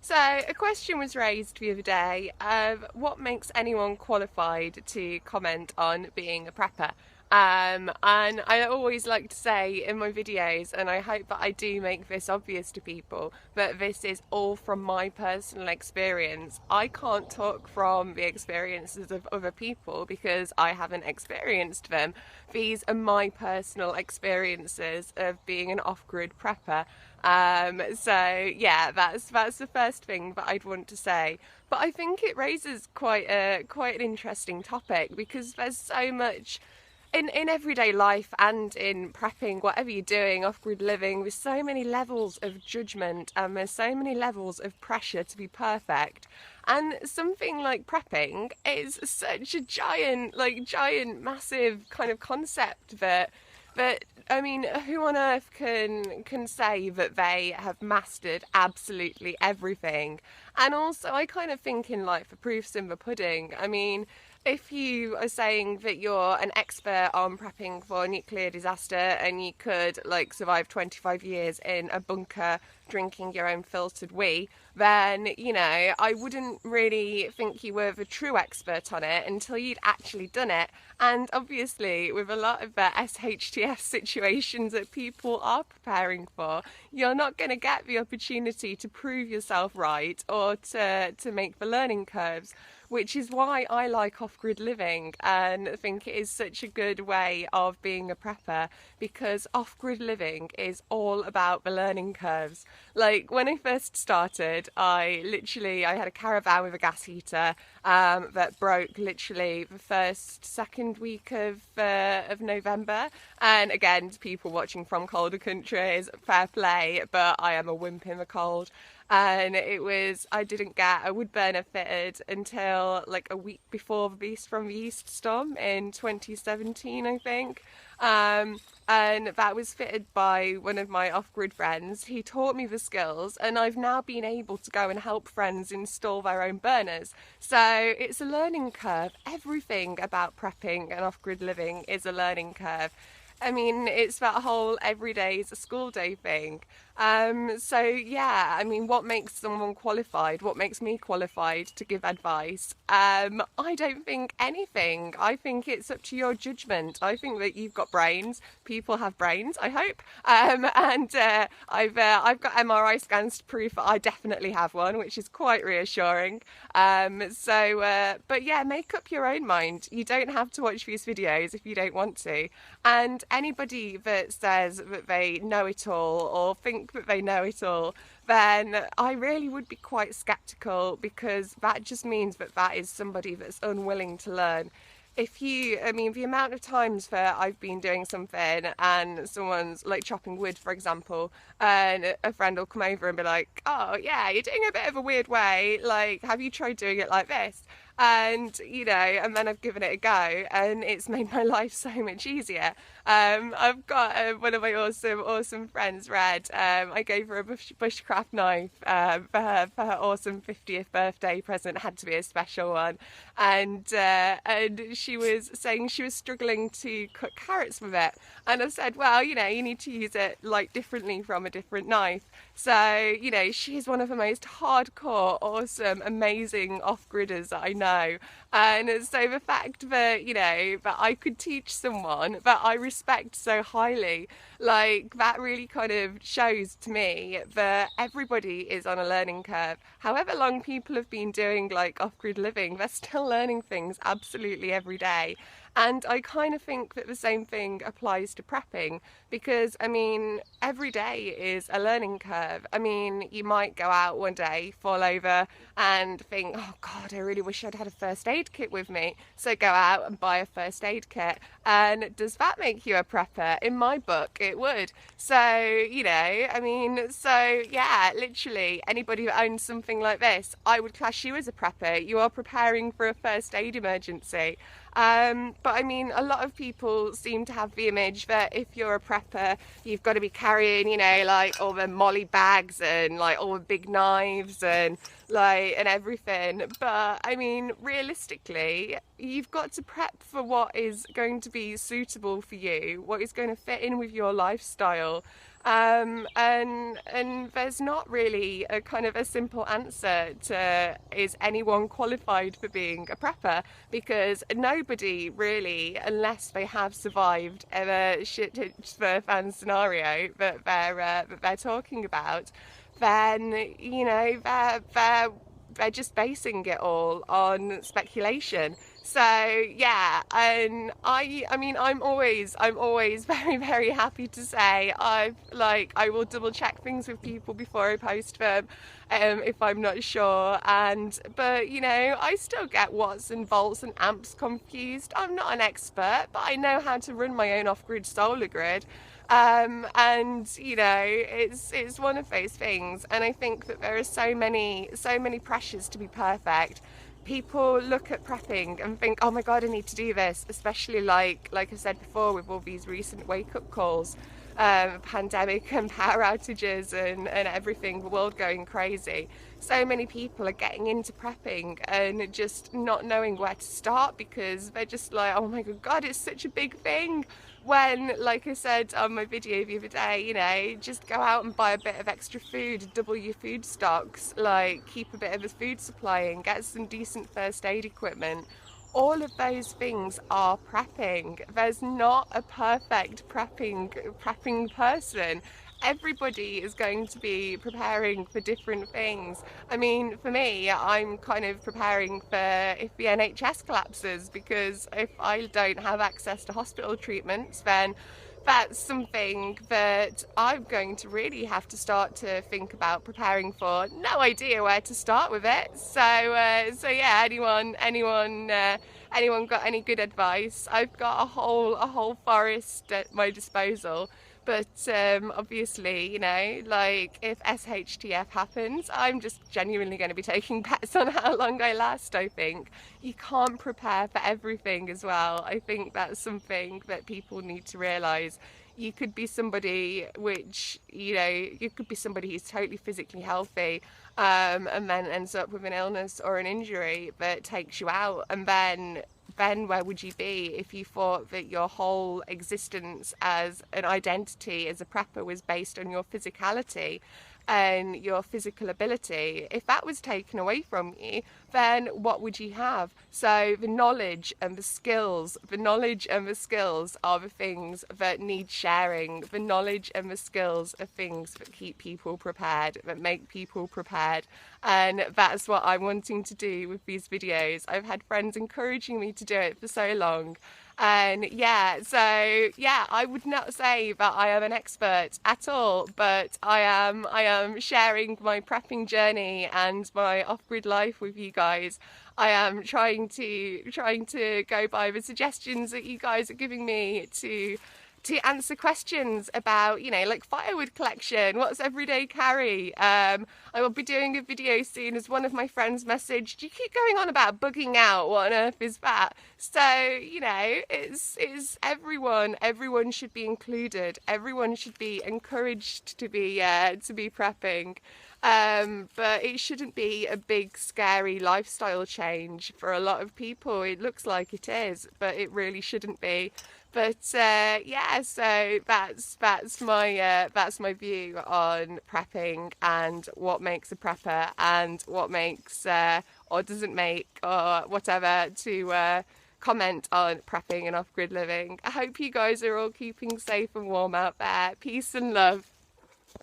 So, a question was raised the other day of what makes anyone qualified to comment on being a prepper. And I always like to say in my videos, and I hope that I do make this obvious to people, that this is all from my personal experience. I can't talk from the experiences of other people because I haven't experienced them. These are my personal experiences of being an off-grid prepper. So yeah, that's the first thing that I'd want to say. But I think it raises quite an interesting topic because there's so much in everyday life and in prepping, whatever you're doing, off-grid living, there's so many levels of judgment and there's so many levels of pressure to be perfect. And something like prepping is such a giant, massive kind of concept that I mean, who on earth can say that they have mastered absolutely everything? And also, I kind of think in life, the proof's in the pudding. I mean, if you are saying that you're an expert on prepping for a nuclear disaster and you could like survive 25 years in a bunker drinking your own filtered wee, then I wouldn't really think you were the true expert on it until you'd actually done it. And obviously, with a lot of the SHTF situations that people are preparing for, you're not going to get the opportunity to prove yourself right or to make the learning curves, which is why I like off-grid living and think it is such a good way of being a prepper, because off-grid living is all about the learning curves. Like when I first started, I had a caravan with a gas heater that broke literally the second week of November. And again, to people watching from colder countries, fair play, but I am a wimp in the cold. And I didn't get a wood burner fitted until like a week before the Beast from the East storm in 2017, I think. And that was fitted by one of my off-grid friends. He taught me the skills, and I've now been able to go and help friends install their own burners. So it's a learning curve. Everything about prepping and off-grid living is a learning curve. I mean, it's that whole every day is a school day thing. So yeah, I mean, what makes someone qualified? What makes me qualified to give advice? I don't think anything. I think it's up to your judgment. I think that you've got brains. People have brains, I hope. And I've got MRI scans to prove that I definitely have one, which is quite reassuring. But yeah, make up your own mind. You don't have to watch these videos if you don't want to. And anybody that says that they know it all or think that they know it all, then I really would be quite skeptical, because that just means that that is somebody that's unwilling to learn. I mean, the amount of times that I've been doing something and someone's like chopping wood, for example, and a friend will come over and be like, oh, yeah, you're doing a bit of a weird way. Like, have you tried doing it like this? And then I've given it a go, and it's made my life so much easier. I've got one of my awesome friends, Red. I gave her a bushcraft knife for her awesome 50th birthday present. Had to be a special one, and she was saying she was struggling to cut carrots with it, and I've said, well, you need to use it like differently from a different knife. So she's one of the most hardcore, awesome, amazing off-gridders that I know. And so the fact that, that I could teach someone that I respect so highly, like that really kind of shows to me that everybody is on a learning curve. However long people have been doing like off-grid living, they're still learning things absolutely every day. And I kind of think that the same thing applies to prepping, because I mean, every day is a learning curve. I mean, you might go out one day, fall over, and think, oh God, I really wish I'd had a first aid kit with me. So go out and buy a first aid kit. And does that make you a prepper? In my book, it would. So, yeah, literally anybody who owns something like this, I would class you as a prepper. You are preparing for a first aid emergency. But I mean, a lot of people seem to have the image that if you're a prepper, you've got to be carrying, like all the molly bags and like all the big knives and everything. But I mean, realistically, you've got to prep for what is going to be suitable for you, what is going to fit in with your lifestyle. And there's not really a kind of a simple answer to is anyone qualified for being a prepper, because nobody really, unless they have survived a shit for fan scenario that they're talking about, then they're just basing it all on speculation. So yeah, and I mean, I'm always very, very happy to say I will double check things with people before I post them, if I'm not sure. But I still get watts and volts and amps confused. I'm not an expert, but I know how to run my own off-grid solar grid. And it's one of those things, and I think that there are so many pressures to be perfect. People look at prepping and think, oh my god, I need to do this, especially like I said before, with all these recent wake-up calls, pandemic and power outages and everything, the world going crazy. So many people are getting into prepping and just not knowing where to start, because they're just like, oh my god, it's such a big thing. When, like I said on my video the other day, just go out and buy a bit of extra food, double your food stocks, like keep a bit of a food supply and get some decent first aid equipment. All of those things are prepping. There's not a perfect prepping person. Everybody is going to be preparing for different things. I mean, for me, I'm kind of preparing for if the NHS collapses, because if I don't have access to hospital treatments, then that's something that I'm going to really have to start to think about preparing for. No idea where to start with it. So yeah, anyone got any good advice? I've got a whole forest at my disposal. But obviously, like if SHTF happens, I'm just genuinely going to be taking bets on how long I last, I think. You can't prepare for everything as well. I think that's something that people need to realise. You could be somebody you could be somebody who's totally physically healthy, and then ends up with an illness or an injury that takes you out, and then where would you be if you thought that your whole existence as an identity as a prepper was based on your physicality and your physical ability? If that was taken away from you, then what would you have? So the knowledge and the skills are the things that need sharing. The knowledge and the skills are things that keep people prepared, that make people prepared. And that's what I'm wanting to do with these videos. I've had friends encouraging me to do it for so long. And I would not say that I am an expert at all, but I am sharing my prepping journey and my off-grid life with you guys. I am trying to go by the suggestions that you guys are giving me to answer questions about, like firewood collection, what's everyday carry. I will be doing a video soon, as one of my friends messaged, you keep going on about bugging out, what on earth is that? So, it's everyone should be included, everyone should be encouraged to be prepping. But it shouldn't be a big scary lifestyle change for a lot of people. It looks like it is, but it really shouldn't be. But so that's my view on prepping and what makes a prepper and what makes or doesn't make or whatever to comment on prepping and off-grid living. I hope you guys are all keeping safe and warm out there. Peace and love.